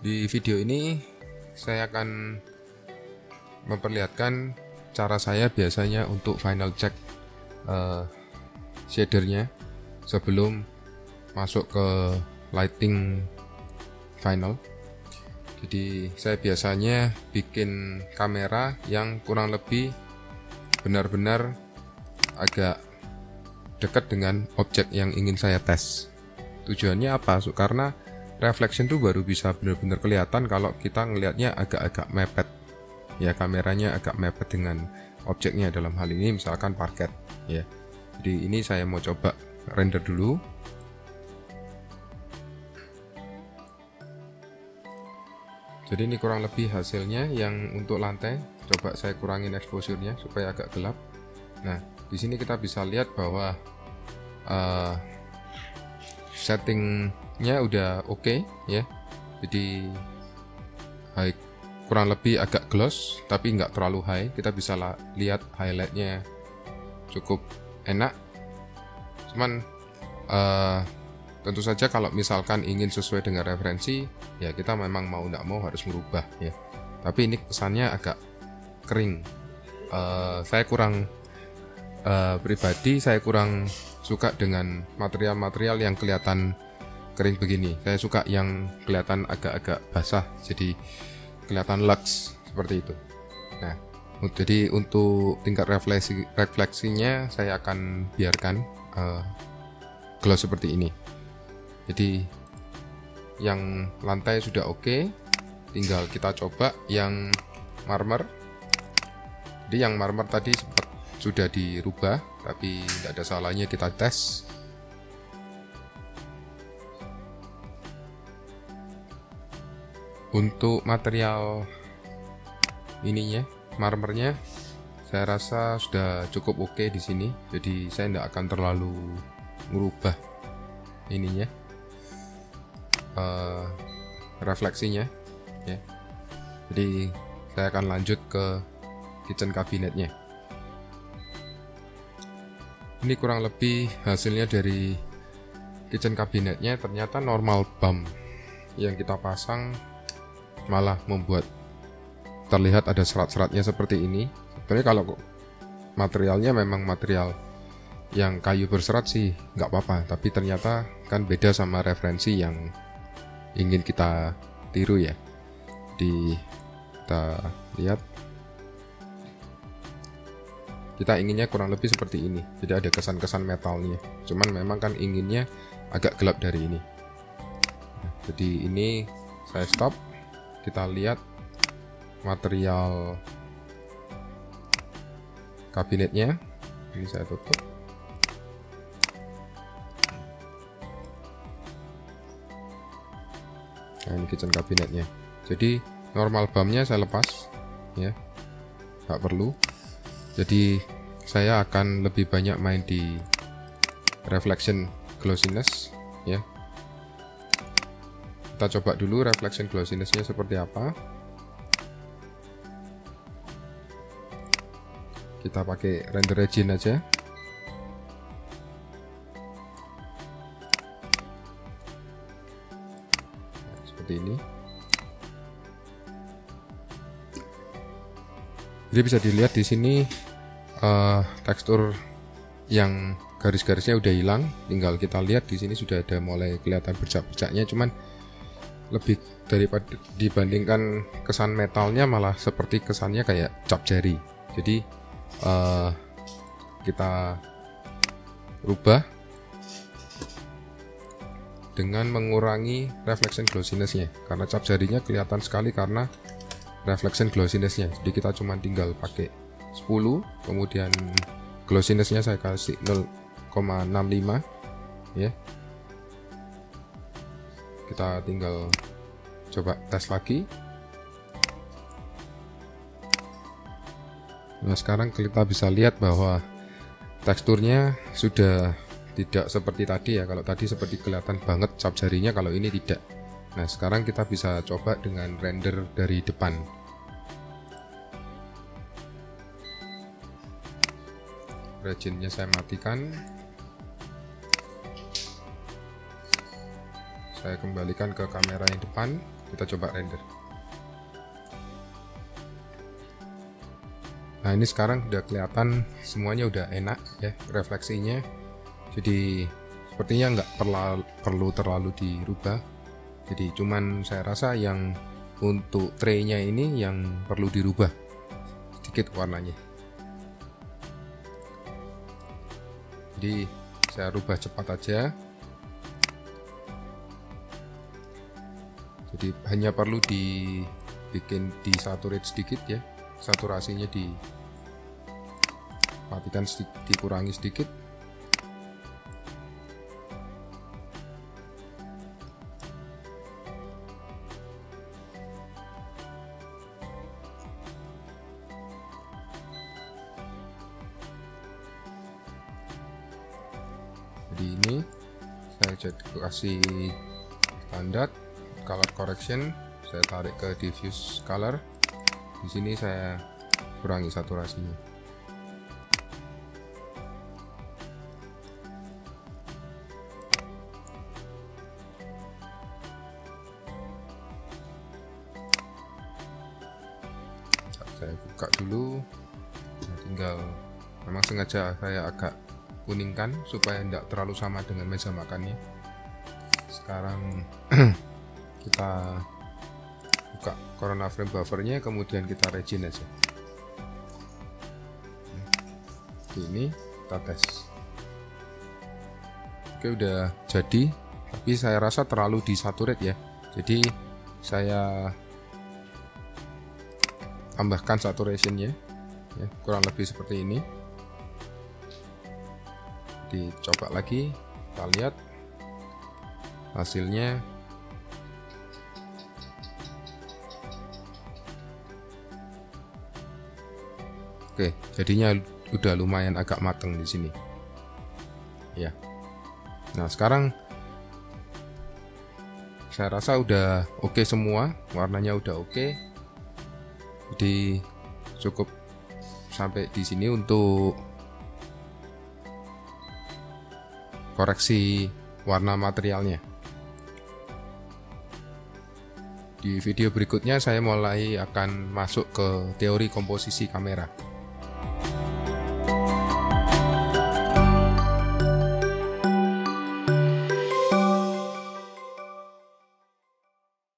Di video ini saya akan memperlihatkan cara saya biasanya untuk final check shadernya sebelum masuk ke lighting final. Jadi saya biasanya bikin kamera yang kurang lebih benar-benar agak dekat dengan objek yang ingin saya tes. Tujuannya apa? Karena reflection itu baru bisa benar-benar kelihatan kalau kita ngelihatnya agak-agak mepet, ya, kameranya agak mepet dengan objeknya. Dalam hal ini misalkan parket, ya. Jadi ini saya mau coba render dulu. Jadi ini kurang lebih hasilnya yang untuk lantai. Coba saya kurangin exposure-nya supaya agak gelap. Nah, di sini kita bisa lihat bahwa settingnya udah oke, ya. Jadi high, kurang lebih agak gloss tapi nggak terlalu high. Kita bisa lihat highlightnya cukup enak. Cuman tentu saja kalau misalkan ingin sesuai dengan referensi, ya kita memang mau nggak mau harus merubah, ya. Tapi ini kesannya agak kering. Saya kurang pribadi saya kurang suka dengan material-material yang kelihatan kering begini. Saya suka yang kelihatan agak-agak basah, jadi kelihatan luxe seperti itu. Nah, jadi untuk tingkat refleksinya saya akan biarkan gloss seperti ini. Jadi yang lantai sudah oke, tinggal kita coba yang marmer. Jadi yang marmer tadi sudah dirubah, tapi tidak ada salahnya kita tes. Untuk material ininya, marmernya, saya rasa sudah cukup oke di sini. Jadi saya tidak akan terlalu merubah ininya, refleksinya, ya. Jadi saya akan lanjut ke kitchen kabinetnya. Ini kurang lebih hasilnya dari kitchen kabinetnya. Ternyata normal bump yang kita pasang malah membuat terlihat ada serat-seratnya seperti ini. Sebenarnya kalau materialnya memang material yang kayu berserat sih nggak apa-apa, tapi ternyata kan beda sama referensi yang ingin kita tiru, ya. Kita lihat, kita inginnya kurang lebih seperti ini, jadi ada kesan-kesan metalnya. Cuman memang kan inginnya agak gelap dari ini. Nah, jadi ini saya stop. Kita lihat material kabinetnya. Ini saya tutup. Nah, ini kitchen kabinetnya. Jadi normal bumpnya saya lepas, ya, nggak perlu. Jadi saya akan lebih banyak main di reflection glossiness, ya. Kita coba dulu reflection glossiness-nya seperti apa. Kita pakai render engine aja. Nah, seperti ini. Jadi bisa dilihat di sini tekstur yang garis-garisnya udah hilang. Tinggal kita lihat di sini sudah ada mulai kelihatan bercak-bercaknya. Cuman lebih daripada dibandingkan kesan metalnya, malah seperti kesannya kayak cap jari. Jadi kita rubah dengan mengurangi reflection glossiness-nya, karena cap jarinya kelihatan sekali karena reflection glossiness-nya. Jadi kita cuma tinggal pakai 10, kemudian glossiness-nya saya kasih 0,65, ya. Kita tinggal coba tes lagi. Nah, sekarang kita bisa lihat bahwa teksturnya sudah tidak seperti tadi, ya. Kalau tadi seperti kelihatan banget cap jarinya, kalau ini tidak. Nah, sekarang kita bisa coba dengan render dari depan. Reginnya saya matikan. Saya kembalikan ke kamera yang depan. kita coba render. Nah ini sekarang udah kelihatan semuanya udah enak ya refleksinya, jadi sepertinya nggak perlu terlalu dirubah. Jadi cuman saya rasa yang untuk tray-nya ini yang perlu dirubah sedikit warnanya. Jadi saya rubah cepat aja. Jadi hanya perlu dibikin disaturate sedikit ya, saturasinya dimatikan dikurangi sedikit. Jadi ini saya kasih standar color correction, saya tarik ke diffuse color. Di sini saya kurangi saturasinya. Saya buka dulu. Nah, tinggal memang sengaja saya agak kuningkan supaya tidak terlalu sama dengan meja makannya. Sekarang kita buka Corona Frame buffernya, kemudian kita regin aja. Ini kita tes. Oke, udah jadi, tapi saya rasa terlalu disaturate ya, jadi saya tambahkan saturationnya ya, kurang lebih seperti ini. Dicoba lagi, kita lihat hasilnya. Oke, jadinya udah lumayan agak mateng di sini ya. Nah sekarang saya rasa udah oke semua, warnanya udah oke. Jadi cukup sampai di sini untuk koreksi warna materialnya. Di video berikutnya saya mulai akan masuk ke teori komposisi kamera.